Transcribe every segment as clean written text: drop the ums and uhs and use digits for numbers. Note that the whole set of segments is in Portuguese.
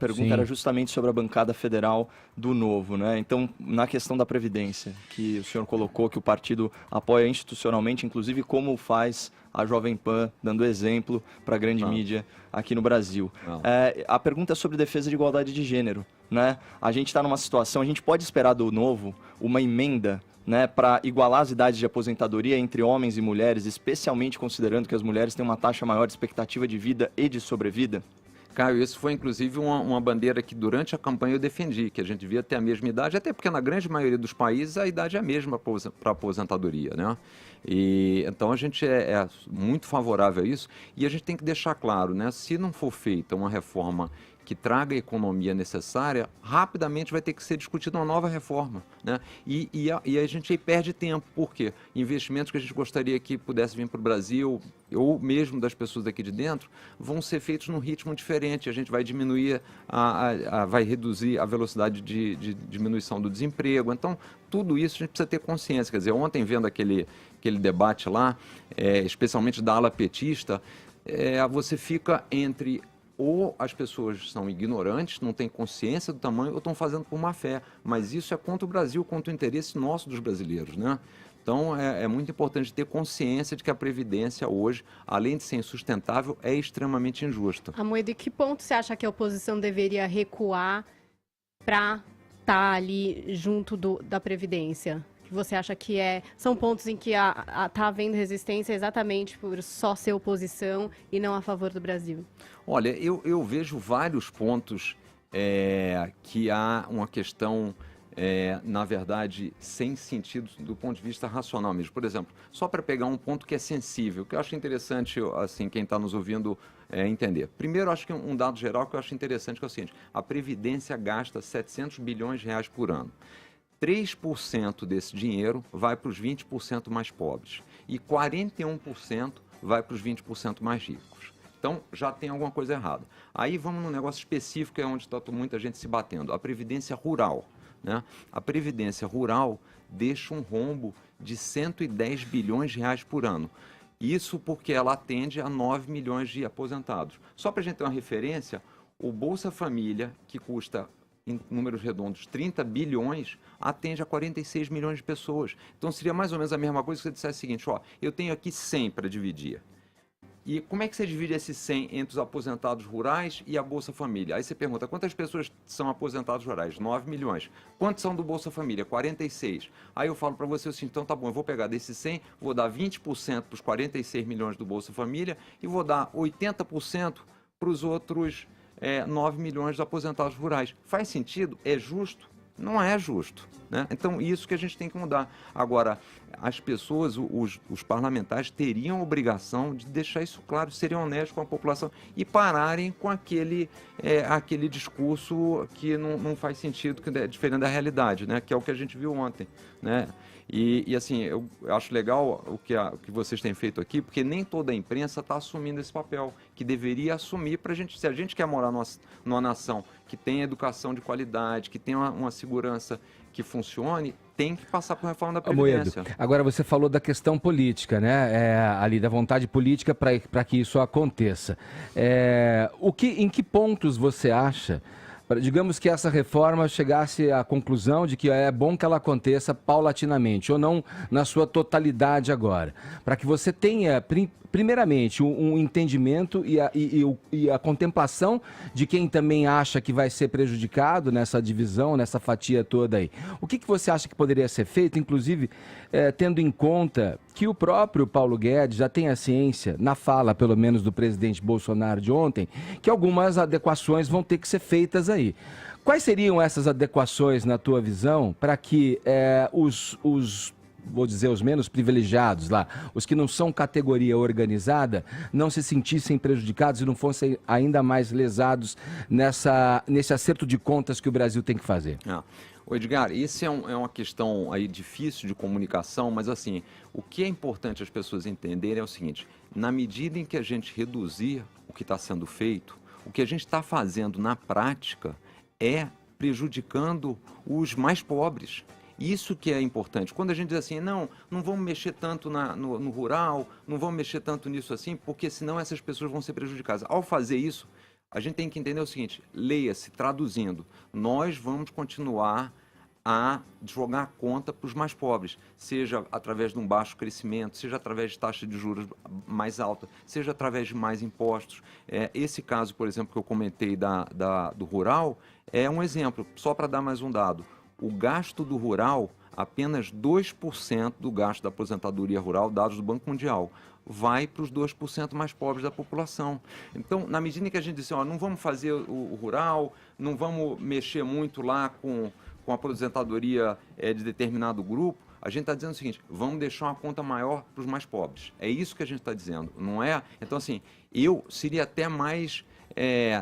pergunta era Sim. justamente sobre a bancada federal do Novo, né? Então, na questão da Previdência, que o senhor colocou que o partido apoia institucionalmente, inclusive como faz a Jovem Pan, dando exemplo para a grande mídia aqui no Brasil. A pergunta é sobre defesa de igualdade de gênero, né? A gente está numa situação, a gente pode esperar do Novo uma emenda, né, para igualar as idades de aposentadoria entre homens e mulheres, especialmente considerando que as mulheres têm uma taxa maior de expectativa de vida e de sobrevida? Caio, isso foi inclusive uma bandeira que durante a campanha eu defendi, que a gente devia ter a mesma idade, até porque na grande maioria dos países a idade é a mesma para aposentadoria, né? E então a gente é muito favorável a isso e a gente tem que deixar claro, né? Se não for feita uma reforma que traga a economia necessária, rapidamente vai ter que ser discutida uma nova reforma, né? E a gente aí perde tempo, por quê? Investimentos que a gente gostaria que pudesse vir para o Brasil, ou mesmo das pessoas daqui de dentro, vão ser feitos num ritmo diferente. A gente vai diminuir, vai reduzir a velocidade de diminuição do desemprego. Então, tudo isso a gente precisa ter consciência. Quer dizer, ontem vendo aquele debate lá, especialmente da ala petista, você fica entre ou as pessoas são ignorantes, não têm consciência do tamanho, ou estão fazendo por má fé. Mas isso é contra o Brasil, contra o interesse nosso dos brasileiros, né? Então, é muito importante ter consciência de que a Previdência hoje, além de ser insustentável, é extremamente injusta. Amoedo, e que ponto você acha que a oposição deveria recuar para estar ali junto da Previdência? Que você acha que são pontos em que está havendo resistência exatamente por só ser oposição e não a favor do Brasil? Olha, eu vejo vários pontos que há uma questão, na verdade, sem sentido do ponto de vista racional mesmo. Por exemplo, só para pegar um ponto que é sensível, que eu acho interessante, assim, quem está nos ouvindo entender. Primeiro, acho que um dado geral que eu acho interessante que é o seguinte: a Previdência gasta 700 bilhões de reais por ano. 3% desse dinheiro vai para os 20% mais pobres e 41% vai para os 20% mais ricos. Então, já tem alguma coisa errada. Aí vamos num negócio específico, que é onde está muita gente se batendo. A Previdência Rural, né? A Previdência Rural deixa um rombo de 110 bilhões de reais por ano. Isso porque ela atende a 9 milhões de aposentados. Só para a gente ter uma referência, o Bolsa Família, que custa, em números redondos, 30 bilhões, atende a 46 milhões de pessoas. Então, seria mais ou menos a mesma coisa que você dissesse o seguinte: ó, eu tenho aqui 100 para dividir. E como é que você divide esses 100 entre os aposentados rurais e a Bolsa Família? Aí você pergunta, quantas pessoas são aposentados rurais? 9 milhões. Quantos são do Bolsa Família? 46. Aí eu falo para você assim, então tá bom, eu vou pegar desses 100, vou dar 20% para os 46 milhões do Bolsa Família e vou dar 80% para os outros 9 milhões de aposentados rurais. Faz sentido? É justo? Não é justo, né? Então, isso que a gente tem que mudar. Agora, as pessoas, os parlamentares teriam a obrigação de deixar isso claro, seriam honestos com a população e pararem com aquele discurso que não faz sentido, que é diferente da realidade, né? Que é o que a gente viu ontem, né? E assim, eu acho legal o que vocês têm feito aqui, porque nem toda a imprensa está assumindo esse papel, que deveria assumir para a gente, se a gente quer morar numa nação que tem educação de qualidade, que tem uma segurança que funcione, tem que passar por reforma da Previdência. Amoedo, agora você falou da questão política, né? Ali da vontade política para que isso aconteça. Em que pontos você acha, digamos que essa reforma chegasse à conclusão de que é bom que ela aconteça paulatinamente, ou não na sua totalidade agora, para que você tenha, primeiramente, um entendimento e a contemplação de quem também acha que vai ser prejudicado nessa divisão, nessa fatia toda aí. O que você acha que poderia ser feito, inclusive, tendo em conta que o próprio Paulo Guedes já tem a ciência, na fala, pelo menos, do presidente Bolsonaro de ontem, que algumas adequações vão ter que ser feitas aí. Quais seriam essas adequações, na tua visão, para que vou dizer, os menos privilegiados lá, os que não são categoria organizada, não se sentissem prejudicados e não fossem ainda mais lesados nesse acerto de contas que o Brasil tem que fazer? Ô Edgar, isso é uma questão aí difícil de comunicação, mas assim, o que é importante as pessoas entenderem é o seguinte: na medida em que a gente reduzir o que está sendo feito, o que a gente está fazendo na prática é prejudicando os mais pobres. Isso que é importante. Quando a gente diz assim, não vamos mexer tanto no rural, não vamos mexer tanto nisso assim, porque senão essas pessoas vão ser prejudicadas. Ao fazer isso, A gente tem que entender o seguinte, leia-se, traduzindo, nós vamos continuar a jogar a conta para os mais pobres, seja através de um baixo crescimento, seja através de taxa de juros mais alta, seja através de mais impostos. Esse caso, por exemplo, que eu comentei do rural, é um exemplo, só para dar mais um dado. O gasto do rural, apenas 2% do gasto da aposentadoria rural, dados do Banco Mundial, vai para os 2% mais pobres da população. Então, na medida em que a gente diz, ó, não vamos fazer o rural, não vamos mexer muito lá com a aposentadoria de determinado grupo, a gente está dizendo o seguinte, vamos deixar uma conta maior para os mais pobres. É isso que a gente está dizendo, não é? Então, assim, eu seria até mais,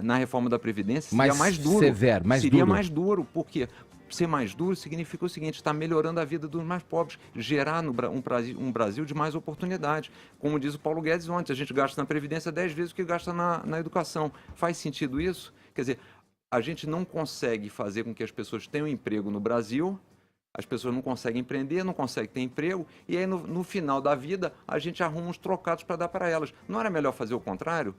na reforma da Previdência, seria mais duro. Severo, mais seria duro. mais duro, porque ser mais duro significa o seguinte, está melhorando a vida dos mais pobres, gerar um Brasil de mais oportunidades. Como diz o Paulo Guedes ontem, a gente gasta na Previdência 10 vezes o que gasta na educação. Faz sentido isso? Quer dizer, a gente não consegue fazer com que as pessoas tenham emprego no Brasil, as pessoas não conseguem empreender, não conseguem ter emprego, e aí no final da vida a gente arruma uns trocados para dar para elas. Não era melhor fazer o contrário?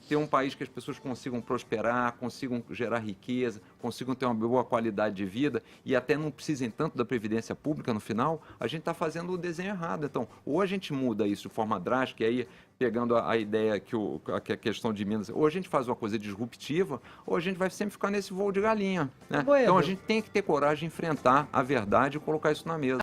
Ter um país que as pessoas consigam prosperar, consigam gerar riqueza, consigam ter uma boa qualidade de vida e até não precisem tanto da previdência pública no final? A gente está fazendo o desenho errado. Então, ou a gente muda isso de forma drástica, e aí pegando a ideia que a questão de Minas, ou a gente faz uma coisa disruptiva, ou a gente vai sempre ficar nesse voo de galinha, né? Então a gente tem que ter coragem de enfrentar a verdade e colocar isso na mesa.